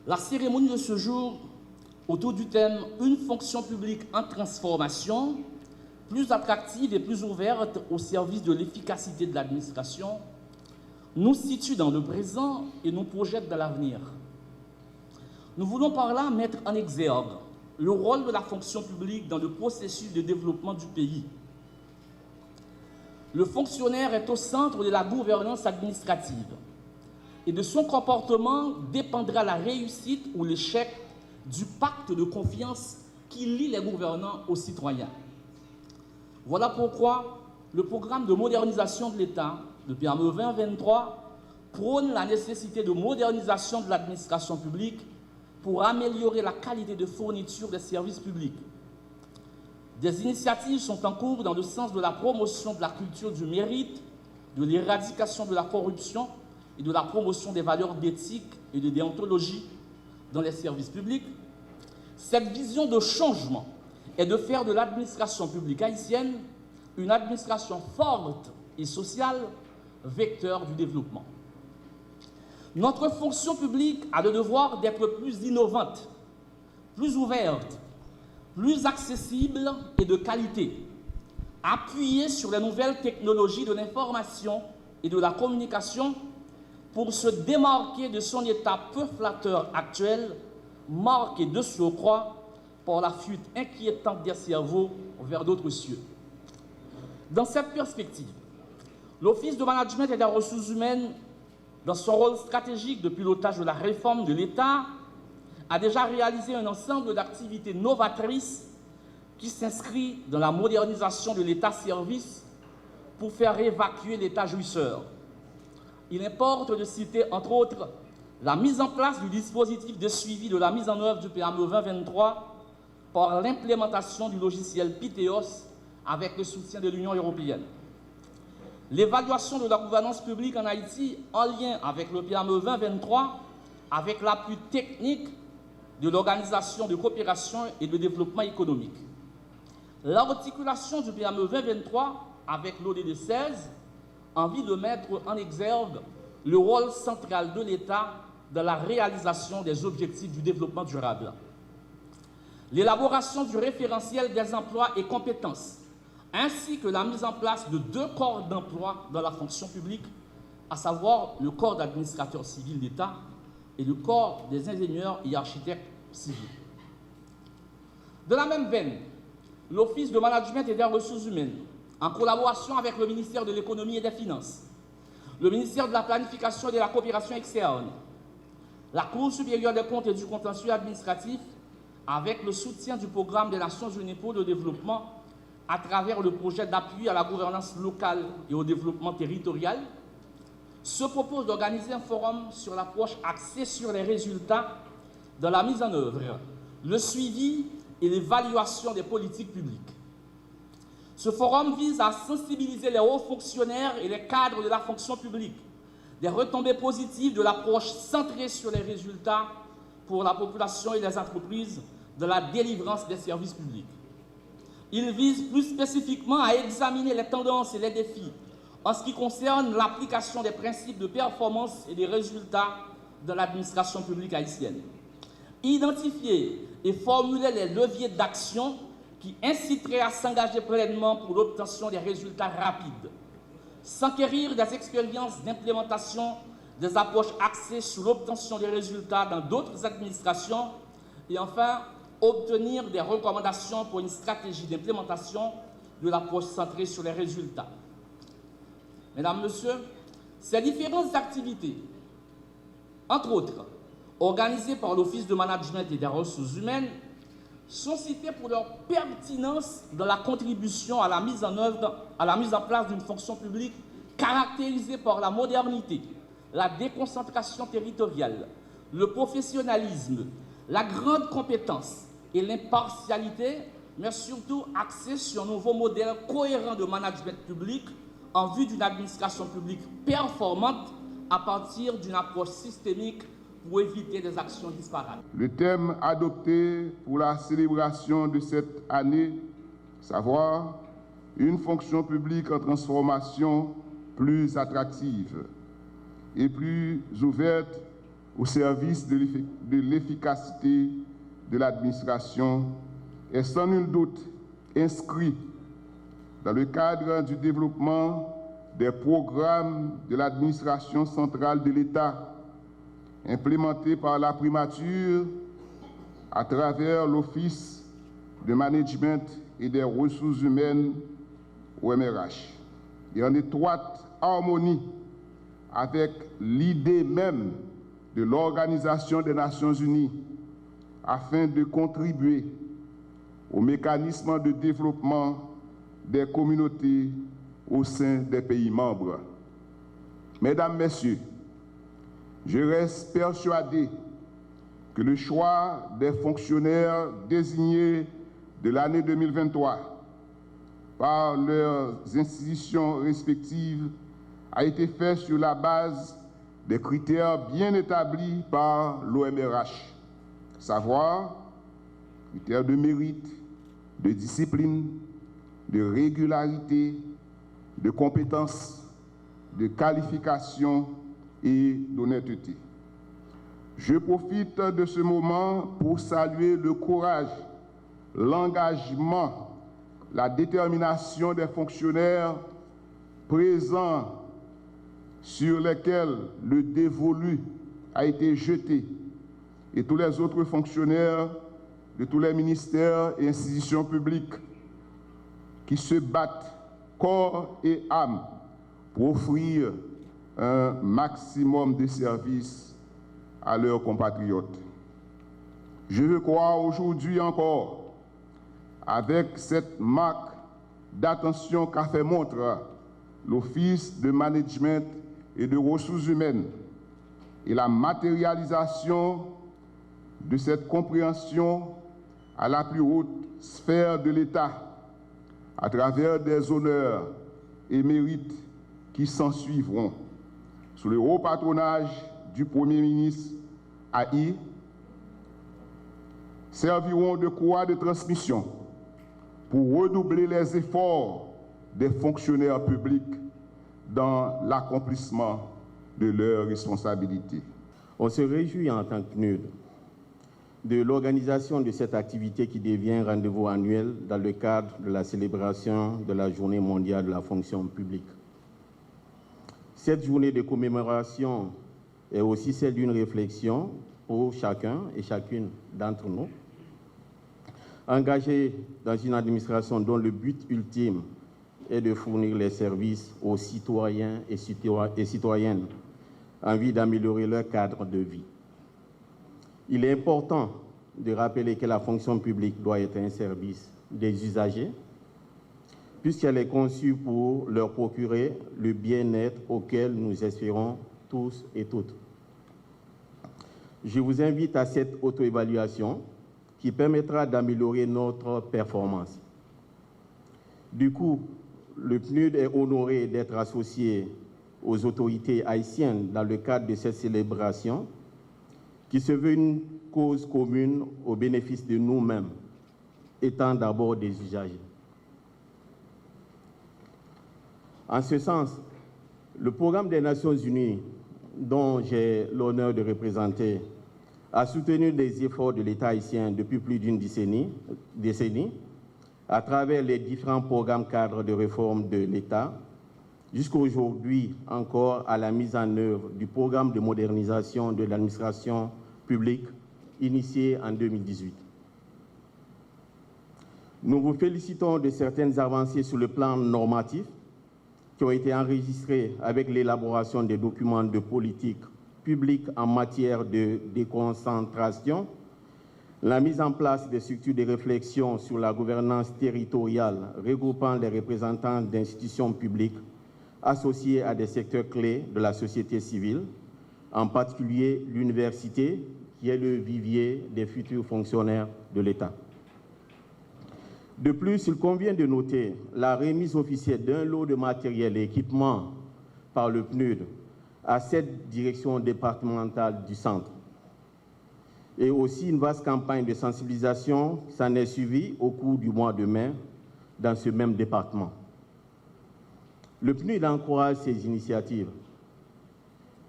La cérémonie de ce jour, autour du thème « Une fonction publique en transformation, plus attractive et plus ouverte au service de l'efficacité de l'administration », nous situe dans le présent et nous projette dans l'avenir. Nous voulons par là mettre en exergue le rôle de la fonction publique dans le processus de développement du pays. Le fonctionnaire est au centre de la gouvernance administrative et de son comportement dépendra la réussite ou l'échec du pacte de confiance qui lie les gouvernants aux citoyens. Voilà pourquoi le programme de modernisation de l'État, le PAME 2023, prône la nécessité de modernisation de l'administration publique pour améliorer la qualité de fourniture des services publics. Des initiatives sont en cours dans le sens de la promotion de la culture du mérite, de l'éradication de la corruption et de la promotion des valeurs d'éthique et de déontologie dans les services publics. Cette vision de changement est de faire de l'administration publique haïtienne une administration forte et sociale, vecteur du développement. Notre fonction publique a le devoir d'être plus innovante, plus ouverte, plus accessible et de qualité, appuyée sur les nouvelles technologies de l'information et de la communication pour se démarquer de son état peu flatteur actuel, marqué de surcroît par la fuite inquiétante des cerveaux vers d'autres cieux. Dans cette perspective, l'Office de management et des ressources humaines, dans son rôle stratégique de pilotage de la réforme de l'État, a déjà réalisé un ensemble d'activités novatrices qui s'inscrit dans la modernisation de l'État-service pour faire évacuer l'État jouisseur. Il importe de citer, entre autres, la mise en place du dispositif de suivi de la mise en œuvre du PAME 2023 par l'implémentation du logiciel Piteos avec le soutien de l'Union européenne. L'évaluation de la gouvernance publique en Haïti en lien avec le PAME 2023 avec l'appui technique de l'Organisation de coopération et de développement économique. L'articulation du PAME 2023 avec l'ODD 16 a envie de mettre en exergue le rôle central de l'État dans la réalisation des objectifs du développement durable. L'élaboration du référentiel des emplois et compétences, ainsi que la mise en place de 2 corps d'emploi dans la fonction publique, à savoir le corps d'administrateurs civils d'État et le corps des ingénieurs et architectes civils. De la même veine, l'Office de management et des ressources humaines, en collaboration avec le ministère de l'économie et des finances, le ministère de la planification et de la coopération externe, la Cour supérieure des comptes et du contentieux administratif, avec le soutien du programme des Nations Unies pour le développement, à travers le projet d'appui à la gouvernance locale et au développement territorial, se propose d'organiser un forum sur l'approche axée sur les résultats de la mise en œuvre, le suivi et l'évaluation des politiques publiques. Ce forum vise à sensibiliser les hauts fonctionnaires et les cadres de la fonction publique des retombées positives de l'approche centrée sur les résultats pour la population et les entreprises de la délivrance des services publics. Il vise plus spécifiquement à examiner les tendances et les défis en ce qui concerne l'application des principes de performance et des résultats de l'administration publique haïtienne. Identifier et formuler les leviers d'action qui inciteraient à s'engager pleinement pour l'obtention des résultats rapides. S'enquérir des expériences d'implémentation des approches axées sur l'obtention des résultats dans d'autres administrations et enfin, obtenir des recommandations pour une stratégie d'implémentation de l'approche centrée sur les résultats. Mesdames, Messieurs, ces différentes activités, entre autres, organisées par l'Office de management et des ressources humaines, sont citées pour leur pertinence dans la contribution à la mise en place d'une fonction publique caractérisée par la modernité, la déconcentration territoriale, le professionnalisme, la grande compétence et l'impartialité, mais surtout axée sur un nouveau modèle cohérent de management public en vue d'une administration publique performante à partir d'une approche systémique pour éviter des actions disparates. Le thème adopté pour la célébration de cette année, savoir une fonction publique en transformation plus attractive et plus ouverte au service de l'efficacité de l'administration est sans nul doute inscrit dans le cadre du développement des programmes de l'administration centrale de l'État implémentés par la primature à travers l'Office de management et des ressources humaines OMRH, et en étroite harmonie avec l'idée même de l'Organisation des Nations Unies afin de contribuer au mécanisme de développement des communautés au sein des pays membres. Mesdames, Messieurs, je reste persuadé que le choix des fonctionnaires désignés de l'année 2023 par leurs institutions respectives a été fait sur la base des critères bien établis par l'OMRH, savoir critères de mérite, de discipline, de régularité, de compétence, de qualification et d'honnêteté. Je profite de ce moment pour saluer le courage, l'engagement, la détermination des fonctionnaires présents sur lesquels le dévolu a été jeté et tous les autres fonctionnaires de tous les ministères et institutions publiques qui se battent corps et âme pour offrir un maximum de services à leurs compatriotes. Je veux croire aujourd'hui encore, avec cette marque d'attention qu'a fait montre l'Office de management et de ressources humaines et la matérialisation de cette compréhension à la plus haute sphère de l'État, à travers des honneurs et mérites qui s'ensuivront, sous le haut patronage du Premier ministre AI, serviront de courroie de transmission pour redoubler les efforts des fonctionnaires publics dans l'accomplissement de leurs responsabilités. On se réjouit en tant que CNUD de l'organisation de cette activité qui devient un rendez-vous annuel dans le cadre de la célébration de la Journée mondiale de la fonction publique. Cette journée de commémoration est aussi celle d'une réflexion pour chacun et chacune d'entre nous, engagés dans une administration dont le but ultime est de fournir les services aux citoyens et citoyennes en vue d'améliorer leur cadre de vie. Il est important de rappeler que la fonction publique doit être un service des usagers, puisqu'elle est conçue pour leur procurer le bien-être auquel nous espérons tous et toutes. Je vous invite à cette auto-évaluation qui permettra d'améliorer notre performance. Du coup, le PNUD est honoré d'être associé aux autorités haïtiennes dans le cadre de cette célébration qui se veut une cause commune au bénéfice de nous-mêmes, étant d'abord des usagers. En ce sens, le programme des Nations Unies, dont j'ai l'honneur de représenter, a soutenu les efforts de l'État haïtien depuis plus d'une décennie à travers les différents programmes cadres de réforme de l'État, jusqu'aujourd'hui encore à la mise en œuvre du programme de modernisation de l'administration publique initié en 2018. Nous vous félicitons de certaines avancées sur le plan normatif qui ont été enregistrées avec l'élaboration des documents de politique publique en matière de déconcentration, la mise en place des structures de réflexion sur la gouvernance territoriale regroupant les représentants d'institutions publiques associés à des secteurs clés de la société civile, en particulier l'université, qui est le vivier des futurs fonctionnaires de l'État. De plus, il convient de noter la remise officielle d'un lot de matériel et équipements par le PNUD à cette direction départementale du centre. Et aussi une vaste campagne de sensibilisation s'en est suivie au cours du mois de mai dans ce même département. Le PNUD encourage ces initiatives.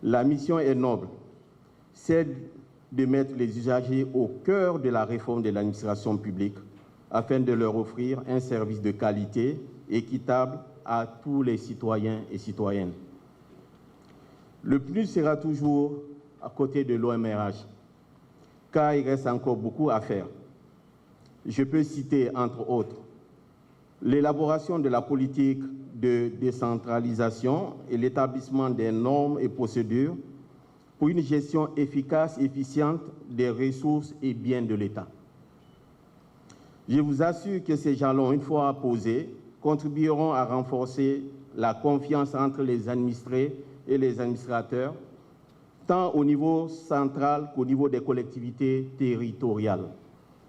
La mission est noble, c'est de mettre les usagers au cœur de la réforme de l'administration publique afin de leur offrir un service de qualité équitable à tous les citoyens et citoyennes. Le PNUD sera toujours à côté de l'OMRH, car il reste encore beaucoup à faire. Je peux citer, entre autres, l'élaboration de la politique de décentralisation et l'établissement des normes et procédures pour une gestion efficace et efficiente des ressources et biens de l'État. Je vous assure que ces jalons, une fois posés, contribueront à renforcer la confiance entre les administrés et les administrateurs, tant au niveau central qu'au niveau des collectivités territoriales.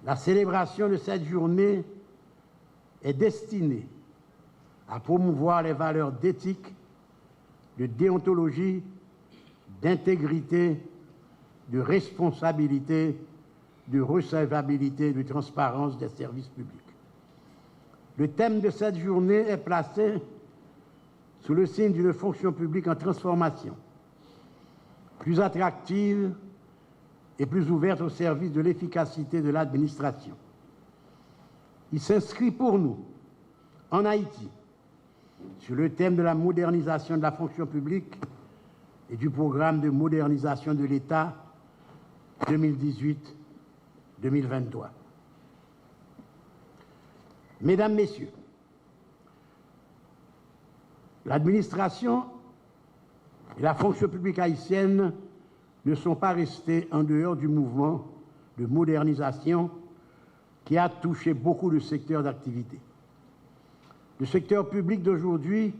La célébration de cette journée est destinée à promouvoir les valeurs d'éthique, de déontologie, d'intégrité, de responsabilité, de recevabilité, de transparence des services publics. Le thème de cette journée est placé sous le signe d'une fonction publique en transformation, plus attractive et plus ouverte au service de l'efficacité de l'administration. Il s'inscrit pour nous, en Haïti, sur le thème de la modernisation de la fonction publique et du programme de modernisation de l'État 2018-2023. Mesdames, Messieurs, l'administration et la fonction publique haïtienne ne sont pas restés en dehors du mouvement de modernisation qui a touché beaucoup de secteurs d'activité. Le secteur public d'aujourd'hui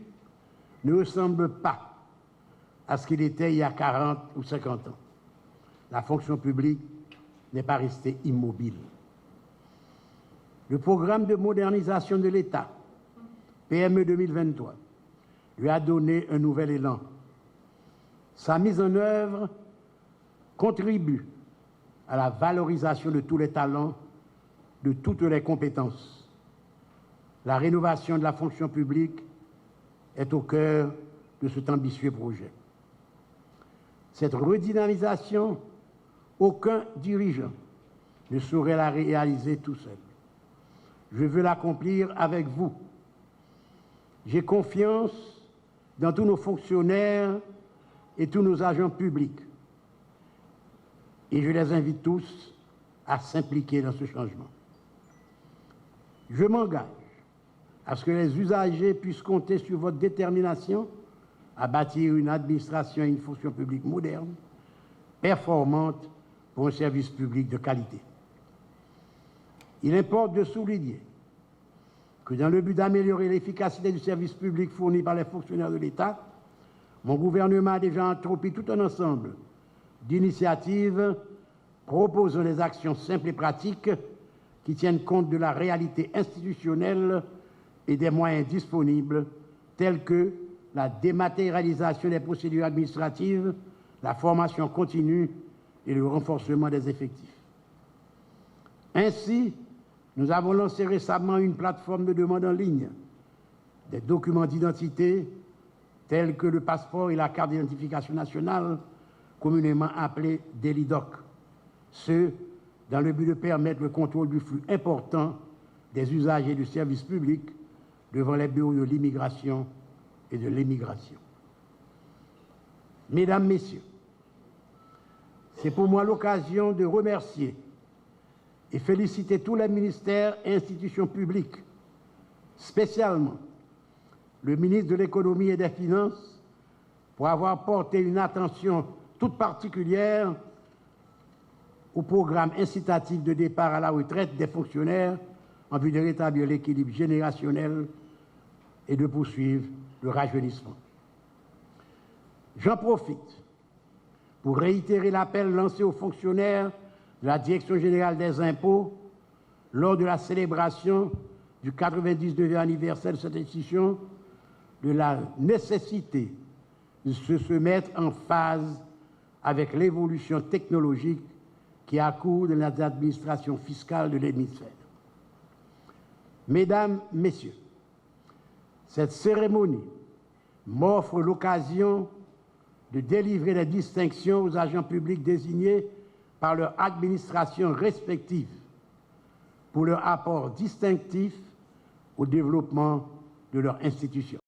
ne ressemble pas à ce qu'il était il y a 40 ou 50 ans. La fonction publique n'est pas restée immobile. Le programme de modernisation de l'État, PME 2023, lui a donné un nouvel élan. Sa mise en œuvre contribue à la valorisation de tous les talents, de toutes les compétences. La rénovation de la fonction publique est au cœur de cet ambitieux projet. Cette redynamisation, aucun dirigeant ne saurait la réaliser tout seul. Je veux l'accomplir avec vous. J'ai confiance dans tous nos fonctionnaires et tous nos agents publics. Et je les invite tous à s'impliquer dans ce changement. Je m'engage à ce que les usagers puissent compter sur votre détermination à bâtir une administration et une fonction publique moderne, performante pour un service public de qualité. Il importe de souligner que dans le but d'améliorer l'efficacité du service public fourni par les fonctionnaires de l'État, mon gouvernement a déjà entrepris tout un ensemble d'initiatives proposant des actions simples et pratiques qui tiennent compte de la réalité institutionnelle et des moyens disponibles, tels que la dématérialisation des procédures administratives, la formation continue et le renforcement des effectifs. Ainsi, nous avons lancé récemment une plateforme de demande en ligne des documents d'identité tels que le passeport et la carte d'identification nationale, communément appelés DELIDOC, ce dans le but de permettre le contrôle du flux important des usagers du service public devant les bureaux de l'immigration et de l'émigration. Mesdames, Messieurs, c'est pour moi l'occasion de remercier et féliciter tous les ministères et institutions publiques, spécialement le ministre de l'Économie et des Finances, pour avoir porté une attention toute particulière au programme incitatif de départ à la retraite des fonctionnaires en vue de rétablir l'équilibre générationnel et de poursuivre le rajeunissement. J'en profite pour réitérer l'appel lancé aux fonctionnaires de la Direction générale des impôts lors de la célébration du 99e anniversaire de cette institution, de la nécessité de se mettre en phase avec l'évolution technologique qui accourt de l'administration fiscale de l'hémisphère. Mesdames, Messieurs, cette cérémonie m'offre l'occasion de délivrer des distinctions aux agents publics désignés par leur administration respective pour leur apport distinctif au développement de leur institution.